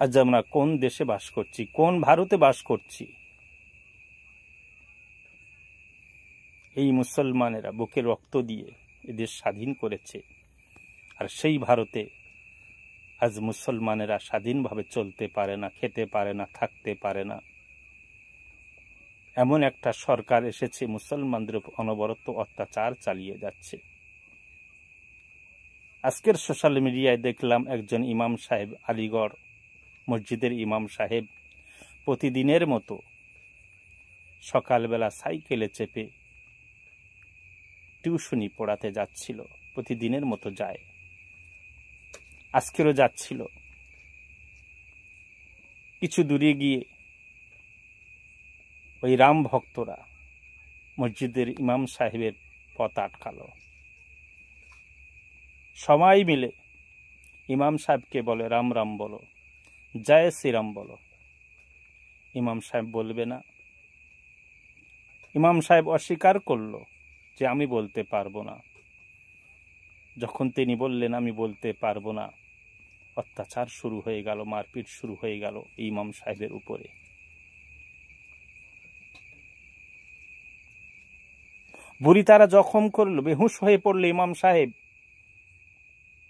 আজ আমরা কোন দেশে বাস করছি, কোন ভারতে বাস করছি? এই মুসলমানেরা বুকে রক্ত দিয়ে এদেশ স্বাধীন করেছে, আর সেই ভারতে আজ মুসলমানেরা স্বাধীনভাবে চলতে পারে না, খেতে পারে না, থাকতে পারে না। এমন একটা সরকার এসেছে মুসলমানদের উপর অনবরত অত্যাচার চালিয়ে যাচ্ছে। আজকের সোশ্যাল মিডিয়ায় দেখলাম একজন ইমাম সাহেব, আলিগড় মসজিদের ইমাম সাহেব প্রতিদিনের মতো সকালবেলা সাইকেলে চেপে টিউশনি পড়াতে যাচ্ছিল। প্রতিদিনের মতো যায়, আজকেরও যাচ্ছিল। কিছু দূরে গিয়ে ওই রাম ভক্তরা মসজিদের ইমাম সাহেবের পথ আটকালো। সবাই মিলে ইমাম সাহেবকে বলে, রাম রাম বলো, জয় শ্রীরাম বলো। ইমাম সাহেব বলবে না। ইমাম সাহেব অস্বীকার করলো যে আমি বলতে পারবো না। যখন তিনি বললেন আমি বলতে পারবো না, অত্যাচার শুরু হয়ে গেল, মারপিট শুরু হয়ে গেল ইমাম সাহেবের উপরে। বুড়ি তারা জখম করলো, বেহুশ হয়ে পড়লো ইমাম সাহেব।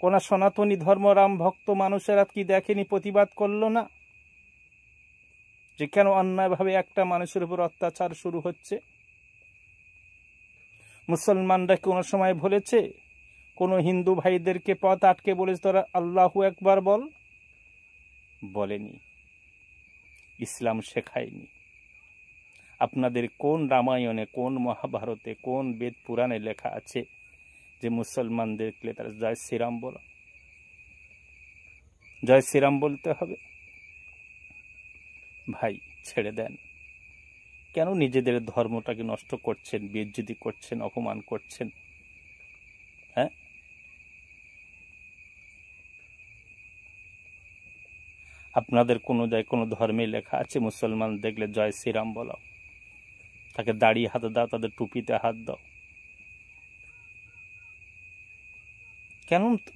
কোন সনাতনী ধর্ম রাম ভক্ত মানুষেরা কি দেখেনি, প্রতিবাদ করলো না যে কেন অন্যায়ভাবে একটা মানুষের উপর অত্যাচার শুরু হচ্ছে? মুসলমানরা কোনো সময় বলেছে কোন হিন্দু ভাইদেরকে পথ আটকে বলেছে তোরা আল্লাহু একবার বল? বলেনি, ইসলাম শেখায়নি। আপনাদের কোন রামায়ণে, কোন মহাভারতে, কোন বেদ পুরাণে লেখা আছে যে মুসলমানদেরকে তারা জয় শ্রীরাম বলো, জয় শ্রীরাম বলতে হবে? ভাই ছেড়ে দেন। কেন নিজেদের ধর্মটাকে নষ্ট করছেন, বেইজ্জতি করছেন, অপমান করছেন? হ্যাঁ, আপনাদের কোনো জায়গায় কোনো ধর্মে লেখা আছে মুসলমান দেখলে জয় শ্রীরাম বলো, তাকে দাড়ি হাত দাও, তাদের টুপিতে হাত দাও?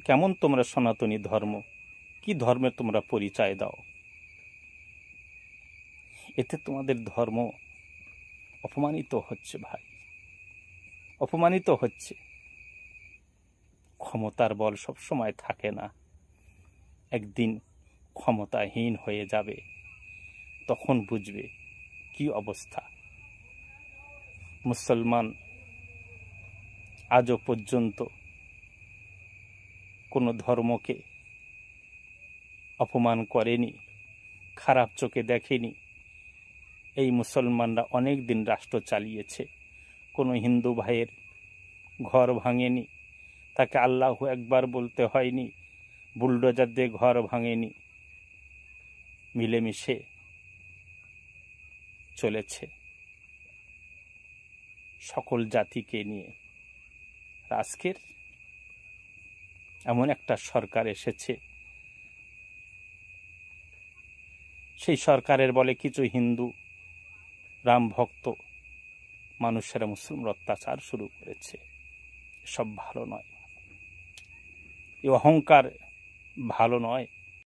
কেমন তোমরা সনাতনী ধর্ম, কি ধর্মের তোমরা পরিচয় দাও? এতে তোমাদের ধর্ম অপমানিত হচ্ছে ভাই, অপমানিত হচ্ছে। ক্ষমতার বল সব সময় থাকে না, একদিন ক্ষমতাহীন হয়ে যাবে, তখন বুঝবে কি অবস্থা। মুসলমান আজও পর্যন্ত কোনো ধর্মকে অপমান করেনি, খারাপ চোখে দেখেনি। এই মুসলমানরা অনেক দিন রাষ্ট্র চালিয়েছে, কোনো হিন্দু ভাইয়ের ঘর ভাঙেনি, তাকে আল্লাহু একবার বলতে হয়নি, বুলডোজার দিয়ে ঘর ভাঙেনি, মিলেমিশে চলেছে সকল জাতিকে নিয়ে। আজকের এমন একটা সরকার এসেছে, সেই সরকারের বলে কিছু হিন্দু রাম ভক্ত মানুষেরা মুসলিম অত্যাচার শুরু করেছে। সব ভালো নয়, এই অহংকার ভালো নয়।